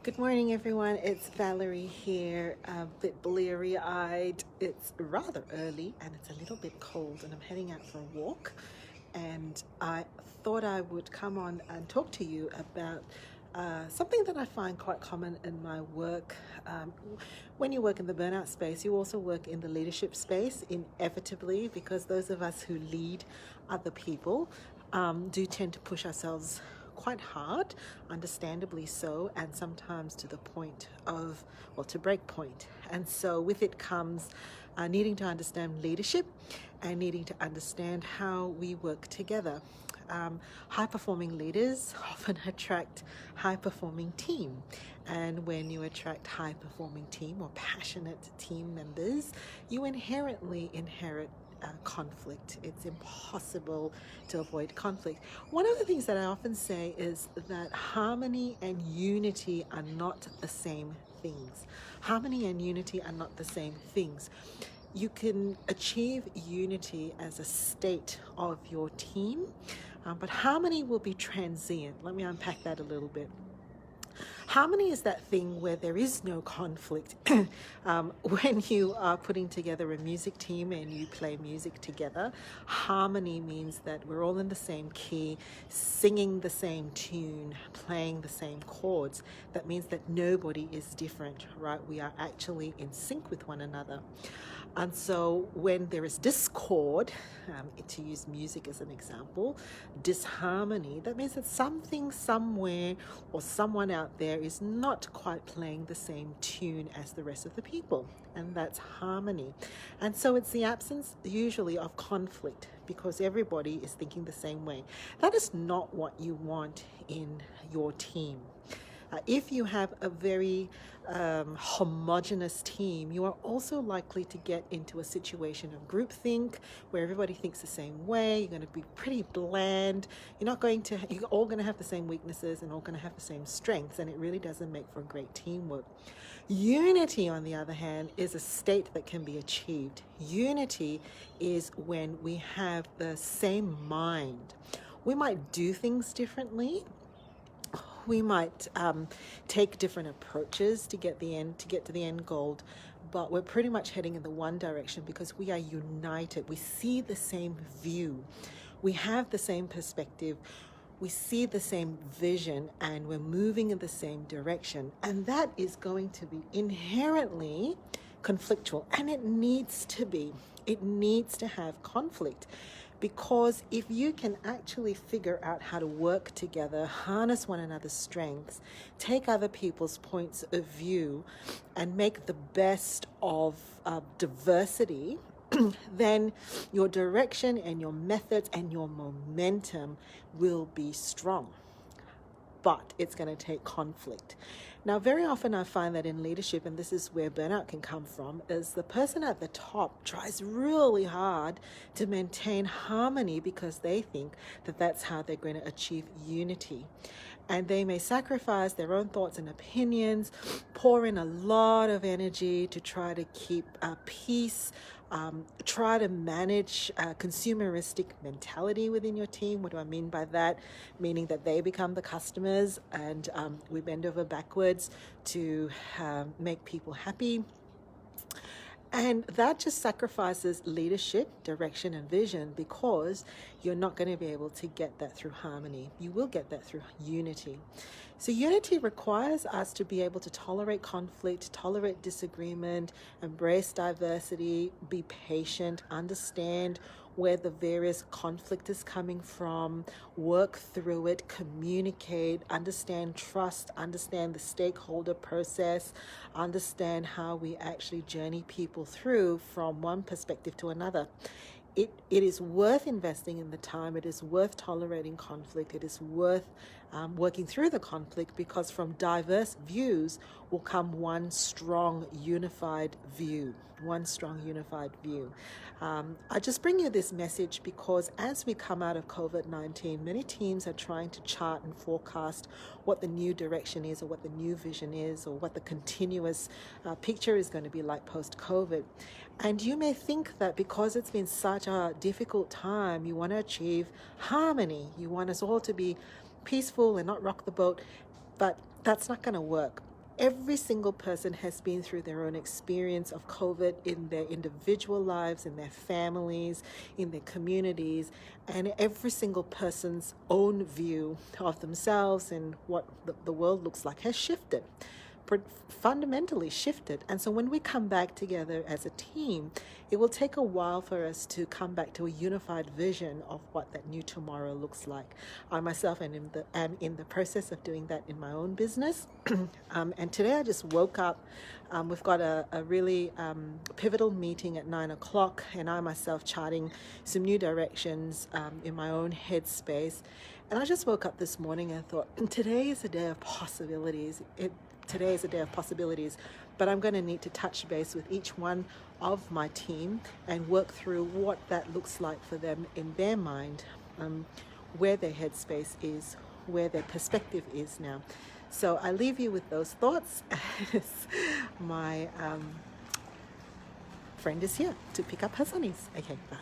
Good morning, everyone. It's Valerie here, a bit bleary-eyed. It's rather early and it's a little bit cold, and I'm heading out for a walk. And I thought I would come on and talk to you about something that I find quite common in my work. When you work in the burnout space, you also work in the leadership space, inevitably, because those of us who lead other people do tend to push ourselves quite hard, understandably so, and sometimes to the point of, well, to break point. And so with it comes needing to understand leadership and needing to understand how we work together. High-performing leaders often attract high-performing team. And when you attract high-performing team or passionate team members, you inherently inherit conflict. It's impossible to avoid conflict. One of the things that I often say is that harmony and unity are not the same things. Harmony and unity are not the same things. You can achieve unity as a state of your team, but harmony will be transient. Let me unpack that a little bit. Harmony is that thing where there is no conflict. When you are putting together a music team and you play music together, harmony means that we're all in the same key, singing the same tune, playing the same chords. That means that nobody is different, right? We are actually in sync with one another. And so when there is discord, to use music as an example, disharmony, that means that something somewhere or someone out there is not quite playing the same tune as the rest of the people. And that's harmony. And so it's the absence usually of conflict because everybody is thinking the same way. That is not what you want in your team. If you have a very homogenous team, you are also likely to get into a situation of groupthink where everybody thinks the same way. You're going to be pretty bland. You're all going to have the same weaknesses and all going to have the same strengths, and it really doesn't make for great teamwork. Unity, on the other hand, is a state that can be achieved. Unity is when we have the same mind. We might do things differently. We might take different approaches to get to the end goal, but we're pretty much heading in the one direction because we are united. We see the same view. We have the same perspective. We see the same vision, and we're moving in the same direction. And that is going to be inherently conflictual, and it needs to be. It needs to have conflict. Because if you can actually figure out how to work together, harness one another's strengths, take other people's points of view, and make the best of diversity, then your direction and your methods and your momentum will be strong. But it's going to take conflict. Now, very often I find that in leadership, and this is where burnout can come from, is the person at the top tries really hard to maintain harmony because they think that that's how they're going to achieve unity. And they may sacrifice their own thoughts and opinions, pour in a lot of energy to try to keep peace, try to manage consumeristic mentality within your team. What do I mean by that? Meaning that they become the customers and we bend over backwards to make people happy. And that just sacrifices leadership, direction, and vision because you're not going to be able to get that through harmony. You will get that through unity. So unity requires us to be able to tolerate conflict, tolerate disagreement, embrace diversity, be patient, understand where the various conflict is coming from, work through it, communicate, understand trust, understand the stakeholder process, understand how we actually journey people through from one perspective to another. It is worth investing in the time. It is worth tolerating conflict. It is worth working through the conflict because from diverse views will come one strong, unified view. One strong, unified view. I just bring you this message because as we come out of COVID-19, many teams are trying to chart and forecast what the new direction is or what the new vision is or what the continuous picture is going to be like post-COVID. And you may think that because it's been such a difficult time, you want to achieve harmony. You want us all to be peaceful and not rock the boat, but that's not going to work. Every single person has been through their own experience of COVID in their individual lives, in their families, in their communities, and every single person's own view of themselves and what the world looks like has shifted, fundamentally shifted. And so when we come back together as a team, it will take a while for us to come back to a unified vision of what that new tomorrow looks like. I myself am in the process of doing that in my own business. And today I just woke up. We've got a really pivotal meeting at 9 o'clock, and I myself charting some new directions in my own headspace. And I just woke up this morning and thought, today is a day of possibilities. Today is a day of possibilities, but I'm going to need to touch base with each one of my team and work through what that looks like for them in their mind, where their headspace is, where their perspective is now. So I leave you with those thoughts as my friend is here to pick up her sunnies. Okay, bye.